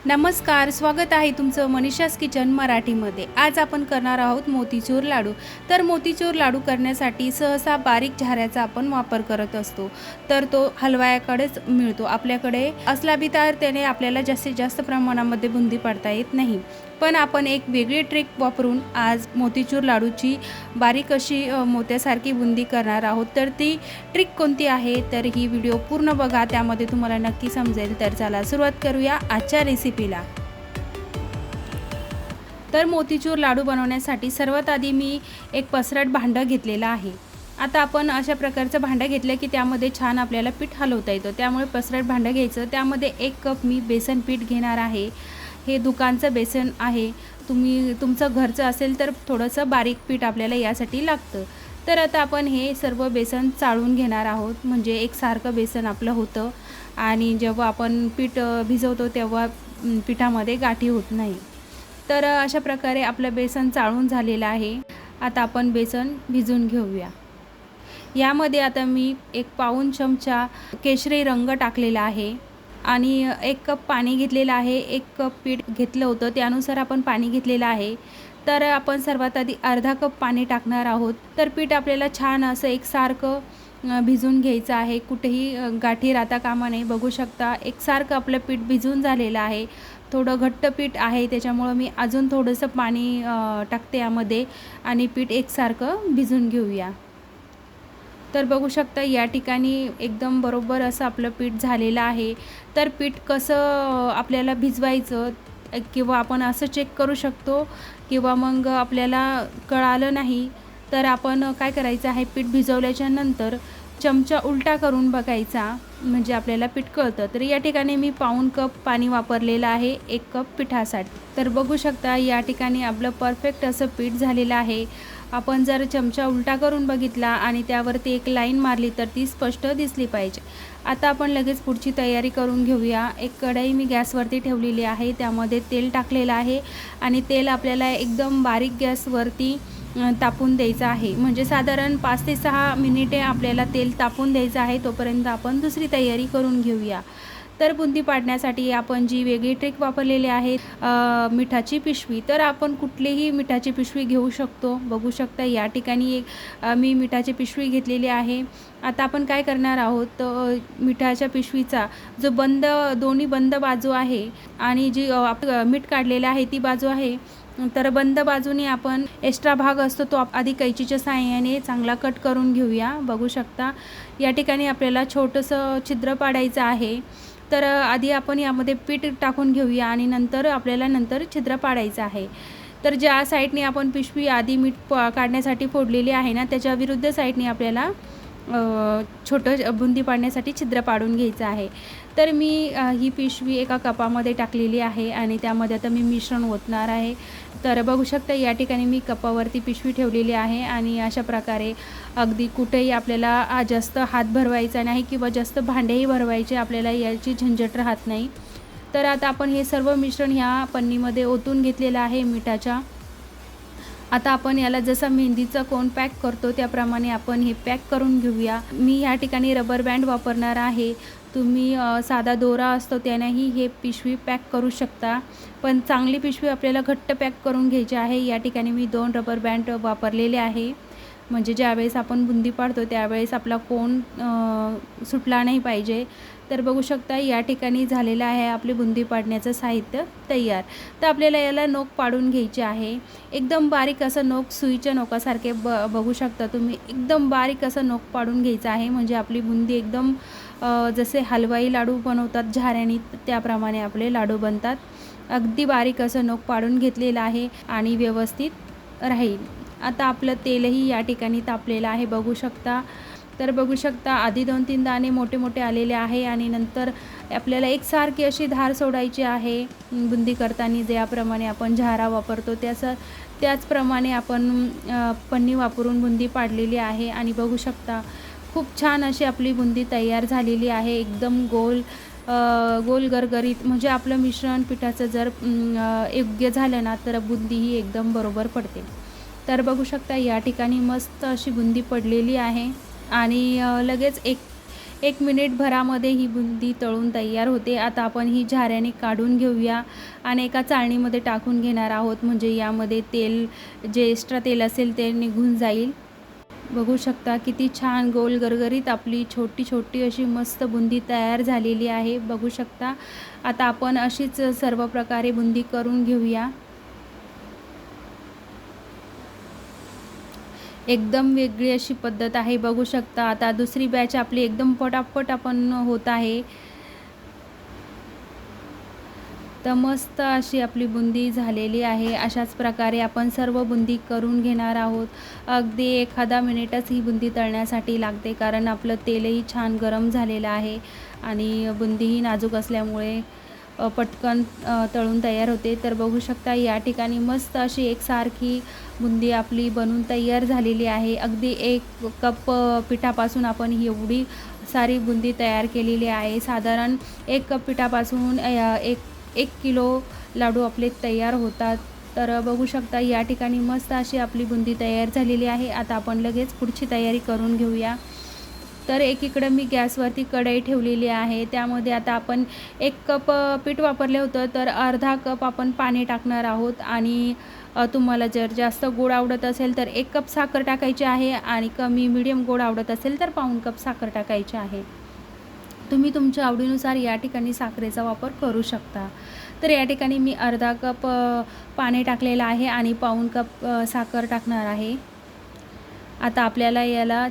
नमस्कार, स्वागत आहे तुमचं मनीषास किचन मराठीमध्ये। आज आपण करणार आहोत मोतीचूर लाडू। तर मोतीचूर लाडू करण्यासाठी सहसा बारीक झाऱ्याचा आपण वापर करत असतो, तर तो हलवायाकडेच मिळतो। आपल्याकडे असला बी तर त्याने आपल्याला जास्तीत जास्त प्रमाणामध्ये बुंदी पाडता येत नाही। पण आपण एक वेगळी ट्रिक वापरून आज मोतीचूर लाडूची बारीक अशी मोत्यासारखी बुंदी करणार आहोत। तर ती ट्रिक कोणती आहे तर ही व्हिडिओ पूर्ण बघा, त्यामध्ये तुम्हाला नक्की समजेल। तर चला सुरुवात करूया आजच्या रेसिपीला। तर मोतीचूर लाडू बनवण्यासाठी सर्वात आधी मी एक पसरट भांडं घेतलेलं आहे। आता आपण अशा प्रकारचं भांडं घेतलं की त्यामध्ये छान आपल्याला पीठ हलवता येतं, त्यामुळे पसरट भांडं घ्यायचं। त्यामध्ये 1 कप मी बेसन पीठ घेणार आहे। हे दुकानचं बेसन आहे, तुमचं घरचं असेल तर थोडंसं बारीक पीठ आपल्याला यासाठी लागतं। तर आता आपण हे सर्व बेसन चाळून घेणार आहोत, म्हणजे एकसारखं बेसन आपलं होतं आणि जेव्हा आपण पीठ भिजवतो तेव्हा पिठामध्ये गाठी होत नाही। तर अशा प्रकारे आपलं बेसन चाळून झालेलं आहे। आता आपण बेसन भिजून घेऊया। यामध्ये आता मी 1 पाऊण चमचा केशरी रंग टाकलेला आहे आणि 1 कप पाणी घेतलेलं आहे। 1 कप पीठ घेतलं होतं त्यानुसार आपण पाणी घेतलेलं आहे। तर आपण सर्वात आधी अर्धा कप पाणी टाकणार आहोत। तर पीठ आपल्याला छान असं एकसारखं भिजून घ्यायचं आहे, कुठेही गाठी राहता कामा नये। बघू शकता एकसारखं आपलं पीठ भिजून झालेलं आहे। थोडं घट्ट पीठ आहे, त्याच्यामुळं मी अजून थोडंसं पाणी टाकते यामध्ये आणि पीठ एकसारखं भिजून घेऊया। तर बघू शकता या ठिकाणी एकदम बरोबर असं आपलं पीठ झालेलं आहे। तर पीठ कसं आपल्याला भिजवायचं किंवा आपण असं चेक करू शकतो किंवा मग आपल्याला कळालं नाही तर आपण काय करायचं आहे, पीठ भिजवल्याच्या नंतर चमचा उलटा करून बघायचा, म्हणजे आपल्याला पीठ कळतं। तर या ठिकाणी मी पाऊण कप पाणी वापरलेलं आहे 1 कप पिठासाठी। तर बघू शकता या ठिकाणी आपलं परफेक्ट असं पीठ झालेलं आहे। आपण जर चमचा उलटा करून बघितला आणि त्यावरती एक लाईन मारली तर ती स्पष्ट दिसली पाहिजे। आता आपण लगेच पुढची तयारी करून घेऊया। एक कढई मी गॅसवरती ठेवलेली आहे, त्यामध्ये तेल टाकलेलं आहे आणि तेल आपल्याला एकदम बारीक गॅसवरती तापून द्यायचं आहे, म्हणजे साधारण 5 ते 6 मिनिटे आपल्याला तेल तापून द्यायचं आहे। तोपर्यंत आपण दुसरी तयारी करून घेऊया। तर बुंदी पाडण्यासाठी आपण जी वेगळी ट्रिक वापरलेली आहे मिठाची पिशवी, तर आपण कुठलीही मिठाची पिशवी घेऊ शकतो। बघू शकता या ठिकाणी मी मिठाची पिशवी घेतलेली आहे। आता आपण काय करणार आहोत, मिठाच्या पिशवीचा जो दोन्ही बंद बाजू आहे आणि जी मीठ काढलेलं आहे ती बाजू आहे, तर बंद बाजूने आपण एक्स्ट्रा भाग असतो तो आधी कैचीच्या साहाय्याने चांगला कट करून घेऊया। बघू शकता या ठिकाणी आपल्याला छोटंसं छिद्र पाडायचं आहे। तर आधी आपण यामध्ये पीठ टाकून घेऊया आणि नंतर छिद्र पाडायचं आहे। तर ज्या साईडने आपण पिशवी आधी मीठ काढण्यासाठी फोडलेली आहे ना, त्याच्या विरुद्ध साईडने आपल्याला छोटं बुंदी पाडण्यासाठी छिद्र पाडून घ्यायचं आहे। तर मी ही पिशवी एका कपामध्ये टाकलेली आहे आणि त्यामध्ये आता मी मिश्रण ओतणार आहे। तर बघू शकता या ठिकाणी मी कपावरती पिशवी ठेवलेली आहे आणि अशा प्रकारे अगदी कुठेही आपल्याला जास्त हात भरवायचा नाही किंवा जास्त भांडेही भरवायचे आपल्याला याची झंझट राहत नाही। तर आता आपण हे सर्व मिश्रण ह्या पन्नीमध्ये ओतून घेतलेलं आहे मिठाच्या। आता आपण याला जसं मेहंदीचा कोन पॅक करतो त्याप्रमाणे आपण हे पॅक करून घेऊया। मी या ठिकाणी रबर बँड वापरणार आहे, तुम्ही साधा दोरा असतो त्यानेही हे पिशवी पॅक करू शकता, पण चांगली पिशवी आपल्याला घट्ट पॅक करून घ्यायची आहे। या ठिकाणी मी 2 रबर बँड वापरलेले आहे, म्हणजे ज्यावेळेस आपण बुंदी पाडतो त्यावेळेस आपला कोन सुटला नाही पाहिजे। तर बघू शकता या ठिकाणी झालेलं आहे आपली बुंदी पाडण्याचं साहित्य तयार। तर आपल्याला याला नोक पाडून घ्यायचे आहे, एकदम बारीक असं नोक सुईच्या नोकासारखे बघू शकता तुम्ही, एकदम बारीक असं नोक पाडून घ्यायचं आहे, म्हणजे आपली बुंदी एकदम जसे हलवाई लाडू बनवतात झाऱ्याने त्याप्रमाणे आपले लाडू बनतात। अगदी बारीक असं नोक पाडून घेतलेलं आहे आणि व्यवस्थित राहील। आता आपलं तेलही या ठिकाणी तापलेलं आहे बघू शकता। तर बघू शकता आधी 2-3 दाणे मोठे मोठे आलेले आहे आणि नंतर आपल्याला एकसारखी अशी धार सोडायची आहे। बुंदी करताना ज्याप्रमाणे आपण झारा वापरतो त्याचप्रमाणे आपण पन्नी वापरून बुंदी पाडलेली आहे आणि बघू शकता खूप छान अशी आपली बुंदी तयार झालेली आहे, एकदम गोल गरगरीत। म्हणजे आपलं मिश्रण पिठाचं जर योग्य झालं ना तर बुंदी ही एकदम बरोबर पडते। तर बघू शकता या ठिकाणी मस्त अशी बुंदी पडलेली आहे आणि लगेच 1 मिनिटभरामध्ये ही बुंदी तळून तयार होते. आता आपण ही झाऱ्याने काढून घेऊया आणि एका चाळणीमध्ये टाकून घेणार आहोत, म्हणजे यामध्ये तेल, जे एक्स्ट्रा तेल असेल ते निघून जाईल. बघू शकता किती छान गोल गरगरीत आपली छोटी छोटी अशी मस्त बुंदी तयार झालेली आहे. बघू शकता. आता आपण अशीच सर्व प्रकारे बुंदी करून घेऊया. एकदम वेगळी अशी पद्धत आहे. बघू शकता. आता दुसरी बॅच आपली एकदम पटापट आपण होत आहे. तर मस्त अशी आपली बुंदी झालेली आहे. अशाच प्रकारे आपण सर्व बुंदी करून घेणार आहोत. अगदी 1 मिनिटच ही बुंदी तळण्यासाठी लागते, कारण आपलं तेलही छान गरम झालेलं आहे आणि बुंदीही नाजूक असल्यामुळे पटकन तळून तयार होते. तर बघू शकता या ठिकाणी मस्त अशी एकसारखी बुंदी आपली बनून तयार झालेली आहे. अगदी 1 कप पिठापासून आपण एवढी सारी बुंदी तयार केलेली आहे. साधारण 1 कप पिठापासून 1 किलो लाडू आपले तयार होतात. तर बघू शकता या ठिकाणी मस्त अशी आपली बुंदी तयार झालेली आहे. आता आपण लगेच पुढची तयारी करून घेऊया. तर एकीकडं मी गॅसवरती कढई ठेवलेली आहे. त्यामध्ये आता आपण 1 कप पीठ वापरले होतं, तर अर्धा कप आपण पाणी टाकणार आहोत आणि तुम्हाला जर जास्त गोड आवडत असेल तर 1 कप साखर टाकायची आहे आणि कमी मीडियम गोड आवडत असेल तर पाऊण कप साखर टाकायची आहे. तुम्ही तुमच्या आवडीनुसार या ठिकाणी साखरेचा वापर करू शकता. तर या ठिकाणी मी अर्धा कप पाणी टाकलेलं आहे आणि पाऊण कप साखर टाकणार आहे. आता आपल्याला याला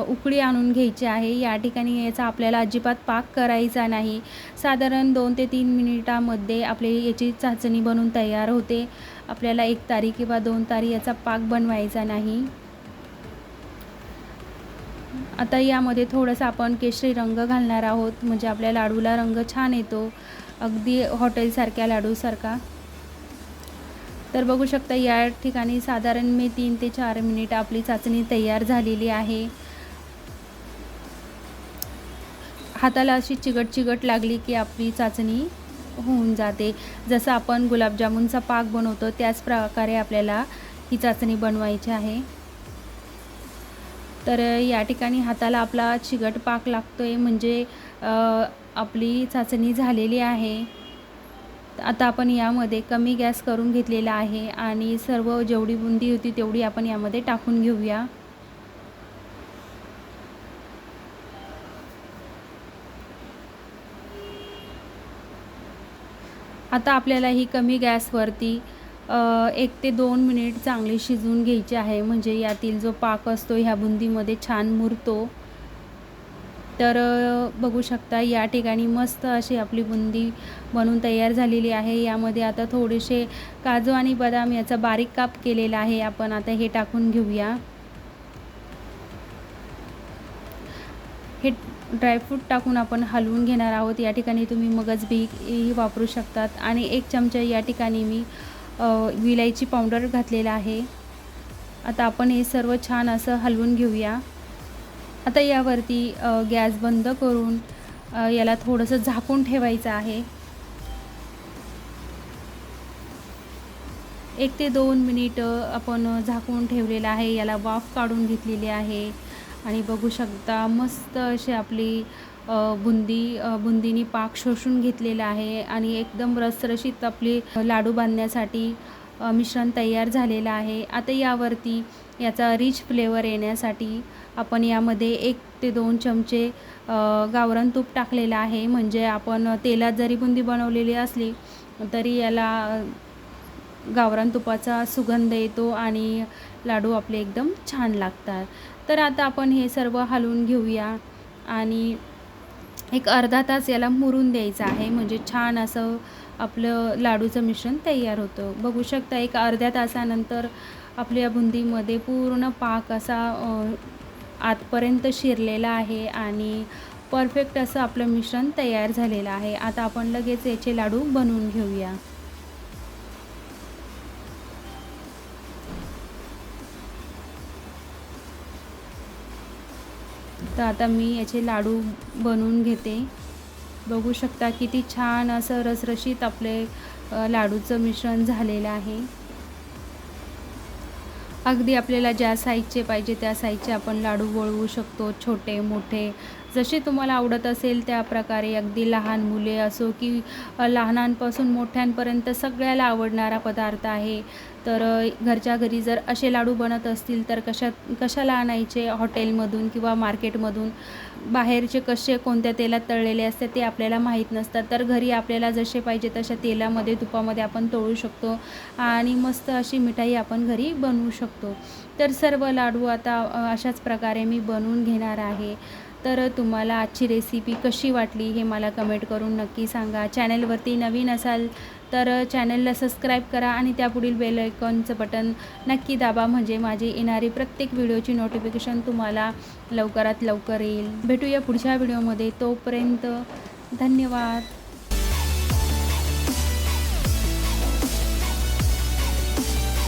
उकळी आणून घ्यायची आहे. या ठिकाणी याचा आपल्याला अजिबात पाक करायचा नाही. साधारण 2 ते 3 मिनिटामध्ये आपली याची चाचणी बनून तयार होते. आपल्याला 1 तारी किंवा 2 तारी याचा पाक बनवायचा नाही. आता यामध्ये थोडंसं आपण केशरी रंग घालणार आहोत, म्हणजे आपल्या लाडूला रंग छान येतो, अगदी हॉटेलसारख्या लाडूसारखा. तर बघू शकता या ठिकाणी साधारण मी 3 ते 4 मिनिट आपली चाचणी तयार झालेली आहे. हाताला अशी चिकट लागली की आपली चाचणी होऊन जाते. जसं आपण गुलाबजामुनचा पाक बनवतो त्याच प्रकारे आपल्याला ही चाचणी बनवायची आहे. तर या ठिकाणी हाताला आपला चिकट पाक लागतोय, म्हणजे आपली चाचणी झालेली आहे. आता आपण यामध्ये कमी गॅस करून घेतलेला आहे आणि सर्व जेवढी बुंदी होती तेवढी आपण यामध्ये टाकून घेऊया. आता आपल्याला ही कमी गॅसवरती 1 ते 2 मिनिट चांगली शिजवून घ्यायची आहे, म्हणजे यातील जो पाक असतो ह्या बुंदीमध्ये छान मुरतो. तर बघू शकता या ठिकाणी मस्त अशी आपली बुंदी बनून तयार झालेली आहे. यामध्ये आता थोडेसे काजू आणि बदाम याचा बारीक काप केलेला आहे, आपण आता हे टाकून घेऊया. हे ड्रायफ्रूट टाकून आपण हलवून घेणार आहोत. या ठिकाणी तुम्ही मगज बी वापरू शकतात आणि 1 चमचा या ठिकाणी मी विलायची पावडर घातलेला आहे. आता आपण हे सर्व छान असं हलवून घेऊया. आता यावरती गॅस बंद करून याला थोडंसं झाकून ठेवायचं आहे. 1 ते 2 मिनिटं आपण झाकून ठेवलेलं आहे. याला वाफ काढून घेतलेली आहे आणि बघू शकता मस्त अशी आपली बुंदीनी पाक शोषून घेतलेला आहे आणि एकदम रसरशीत आपली लाडू बांधण्यासाठी मिश्रण तयार झालेलं आहे. आता यावरती याचा रिच फ्लेवर येण्यासाठी आपण यामध्ये 1 ते 2 चमचे गावरान तूप टाकलेलं आहे, म्हणजे आपण तेलात जरी बुंदी बनवलेली असली तरी याला गावरान तुपाचा सुगंध येतो आणि लाडू आपले एकदम छान लागतात. तर आता आपण हे सर्व हलवून घेऊया आणि एक अर्धा तास याला मुरून द्यायचं आहे, म्हणजे छान असं आपलं लाडूचं मिश्रण तयार होतं. बघू शकता एक अर्ध्या तासानंतर आपल्या बुंदीमध्ये पूर्ण पाक असा आतपर्यंत शिरलेला आहे आणि परफेक्ट असं आपलं मिश्रण तयार झालेलं आहे. आता आपण लगेच याचे लाडू बनवून घेऊया. तर आता मी याचे लाडू बनवून घेते. बघू शकता किती छान असं रसरशीत आपले लाडूचं मिश्रण झालेलं आहे. अगदी आपल्याला ज्या साईजचे पाहिजे त्या साईजचे आपण लाडू वळवू शकतो, छोटे मोठे जसे तुम्हाला आवडत असेल त्या प्रकारे, अगदी लहान मुले असो की लहानांपासून मोठ्यांपर्यंत सगळ्याला आवडणारा पदार्थ आहे. तर घरच्या घरी जर असे लाडू बनत असतील तर कशाला आणायचे हॉटेलमधून किंवा मार्केटमधून. बाहेरचे कसे कोणत्या तेलात तळलेले असतात ते आपल्याला माहीत नसतात. तर घरी आपल्याला जसे पाहिजे तशा तेलामध्ये तुपामध्ये आपण तळू शकतो आणि मस्त अशी मिठाई आपण घरी बनवू शकतो. तर सर्व लाडू आता अशाच प्रकारे मी बनवून घेणार आहे. तर तुम्हाला आजची रेसिपी कशी वाटली हे मला कमेंट करून नक्की सांगा. चॅनलवरती नवीन असाल तर चॅनलला सबस्क्राईब करा आणि त्यापुढील बेल आयकॉनचं बटन नक्की दाबा, म्हणजे माझी येणारी प्रत्येक व्हिडिओची नोटिफिकेशन तुम्हाला लवकरात लवकर येईल. भेटूया पुढच्या व्हिडिओमध्ये. तोपर्यंत धन्यवाद.